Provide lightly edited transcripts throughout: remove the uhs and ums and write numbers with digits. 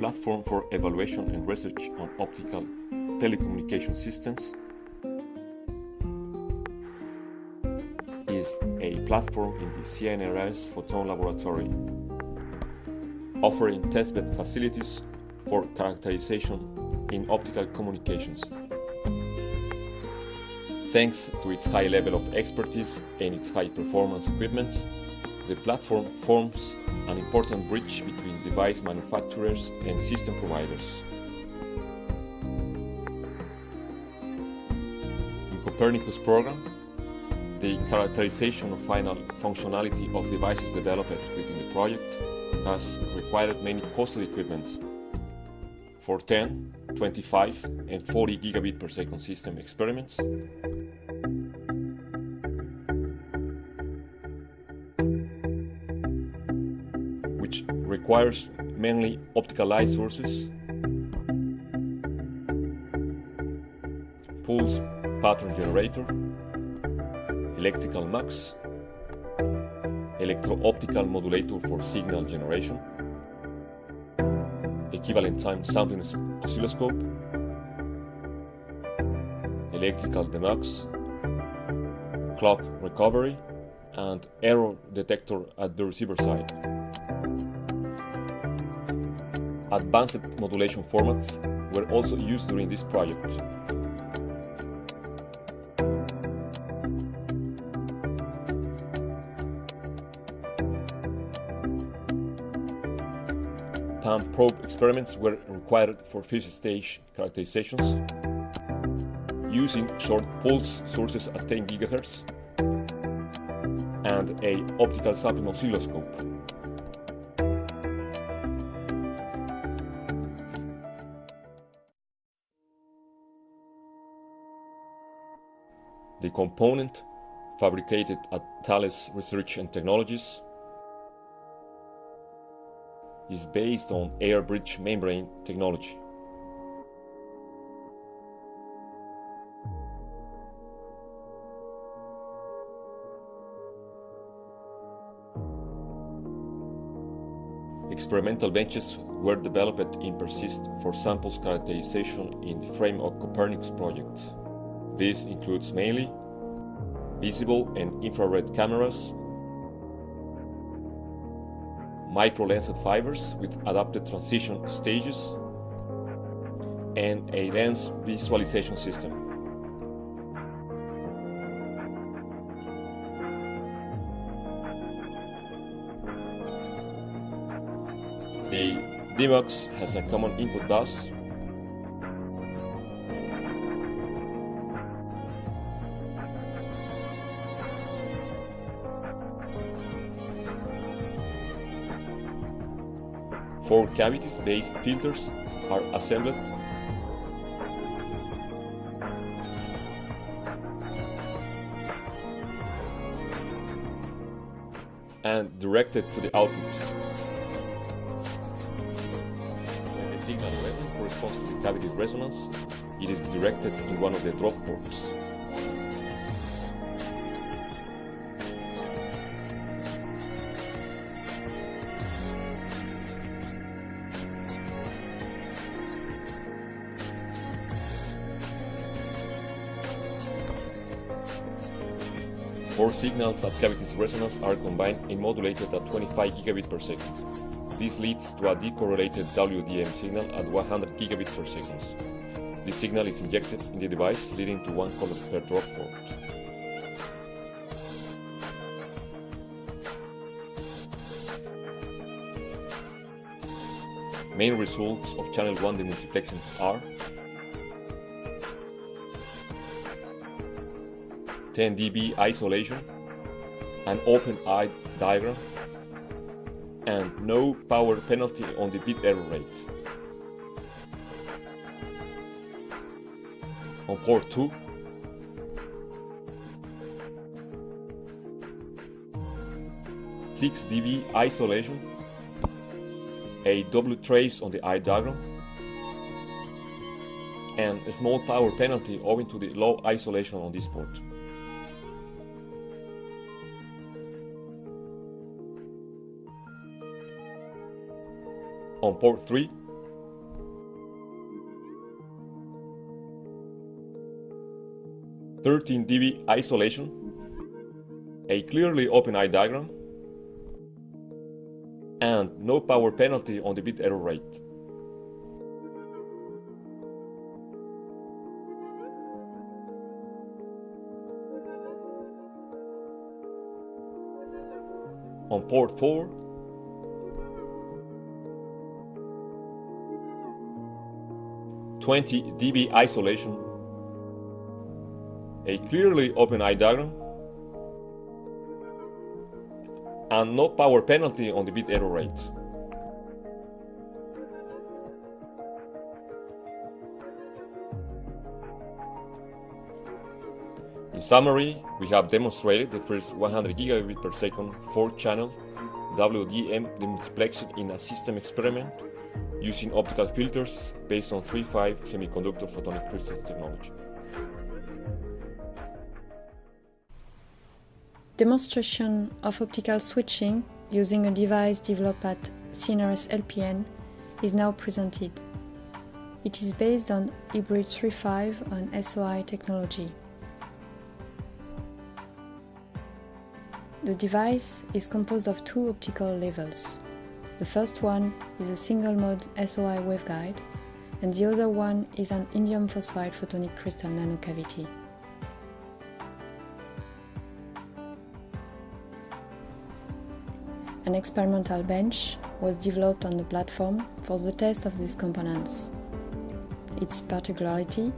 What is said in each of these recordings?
platform for evaluation and research on optical telecommunication systems, is a platform in the CNRS-FOTON laboratory, offering testbed facilities for characterization in optical communications. Thanks to its high level of expertise and its high performance equipment, the platform forms an important bridge between device manufacturers and system providers. In Copernicus program, the characterization of final functionality of devices developed within the project has required many costly equipments for 10, 25 and 40 gigabit per second system experiments, which requires mainly optical light sources, pulse pattern generator, electrical mux, electro-optical modulator for signal generation, equivalent time sampling oscilloscope, electrical demux, clock recovery, and error detector at the receiver side. Advanced modulation formats were also used during this project. PAM probe experiments were required for first stage characterizations using short pulse sources at 10 GHz and an optical sampling oscilloscope. The component, fabricated at Thales Research and Technologies, is based on air bridge membrane technology. Experimental benches were developed in PERSIST for samples characterization in the frame of Copernicus project. This includes mainly visible and infrared cameras, micro-lensed fibers with adapted transition stages, and a lens visualization system. The DMUX has a common input bus, four cavities-based filters are assembled and directed to the output. When the signal level corresponds to the cavity resonance, it is directed in one of the drop ports. Four signals at cavity's resonance are combined and modulated at 25 gigabit per second. This leads to a decorrelated WDM signal at 100 gigabit per second. This signal is injected in the device, leading to one color per drop port. Main results of channel 1 demultiplexing are 10 dB isolation, an open eye diagram, and no power penalty on the bit error rate. On port 2, 6 dB isolation, a double trace on the eye diagram, and a small power penalty owing to the low isolation on this port. On port 3, 13 dB isolation, a clearly open eye diagram, and no power penalty on the bit error rate. On port 4, (20 dB isolation, a clearly open eye diagram, and no power penalty on the bit error rate. In summary, we have demonstrated the first 100 gigabit per second 4-channel WDM demultiplexing in a system experiment using optical filters based on 3.5 semiconductor photonic crystals technology. Demonstration of optical switching using a device developed at CNRS-LPN is now presented. It is based on hybrid 3.5 on SOI technology. The device is composed of 2 optical levels. The first one is a single-mode SOI waveguide, and the other one is an indium phosphide photonic crystal nanocavity. An experimental bench was developed on the platform for the test of these components. Its particularity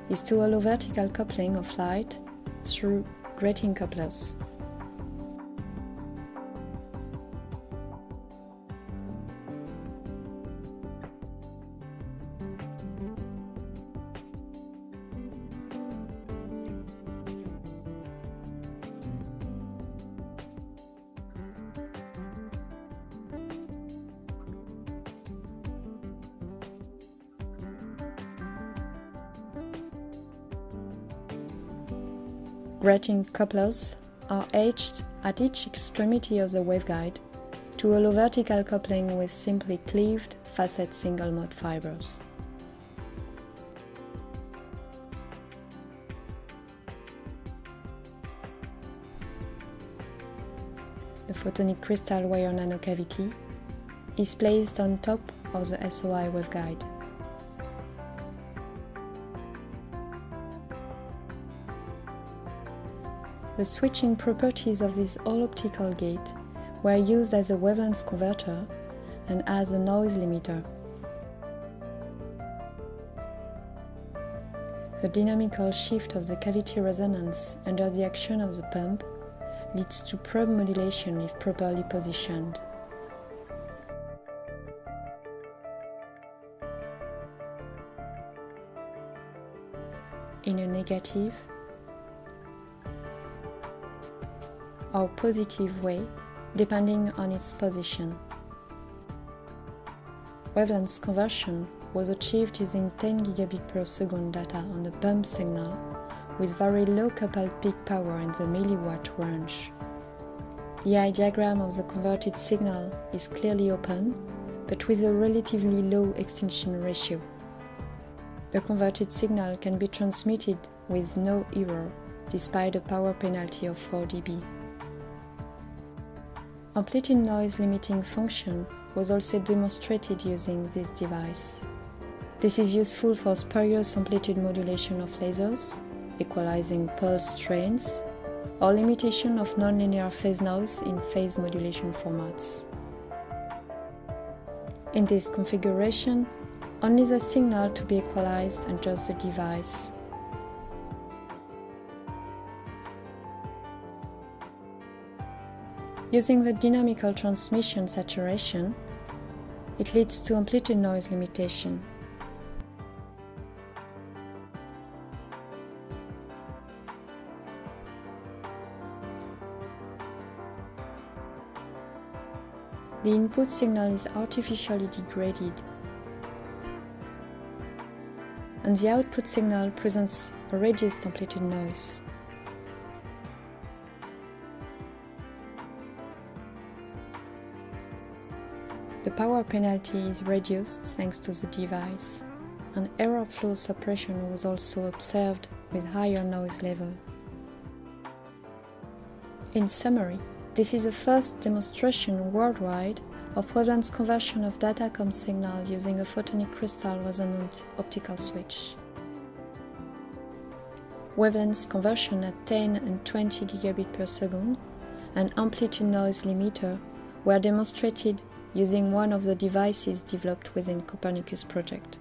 is to allow vertical coupling of light through grating couplers. Grating couplers are edged at each extremity of the waveguide to allow vertical coupling with simply cleaved facet single-mode fibers. The photonic crystal wire nanocavity is placed on top of the SOI waveguide. The switching properties of this all-optical gate were used as a wavelength converter and as a noise limiter. The dynamical shift of the cavity resonance under the action of the pump leads to probe modulation if properly positioned. In a negative or positive way, depending on its position. Wavelength conversion was achieved using 10 gigabit per second data on the pump signal with very low coupled peak power in the milliwatt range. The eye diagram of the converted signal is clearly open, but with a relatively low extinction ratio. The converted signal can be transmitted with no error, despite a power penalty of 4 dB. Amplitude noise limiting function was also demonstrated using this device. This is useful for spurious amplitude modulation of lasers, equalizing pulse trains, or limitation of nonlinear phase noise in phase modulation formats. In this configuration, only the signal to be equalized enters the device. Using the dynamical transmission saturation, it leads to amplitude noise limitation. The input signal is artificially degraded, and the output signal presents a reduced amplitude noise. The power penalty is reduced thanks to the device, and error flow suppression was also observed with higher noise level. In summary, this is the first demonstration worldwide of wavelength conversion of datacom signal using a photonic crystal resonant optical switch. Wavelength conversion at 10 and 20 gigabit per second and amplitude noise limiter were demonstrated using one of the devices developed within Copernicus project.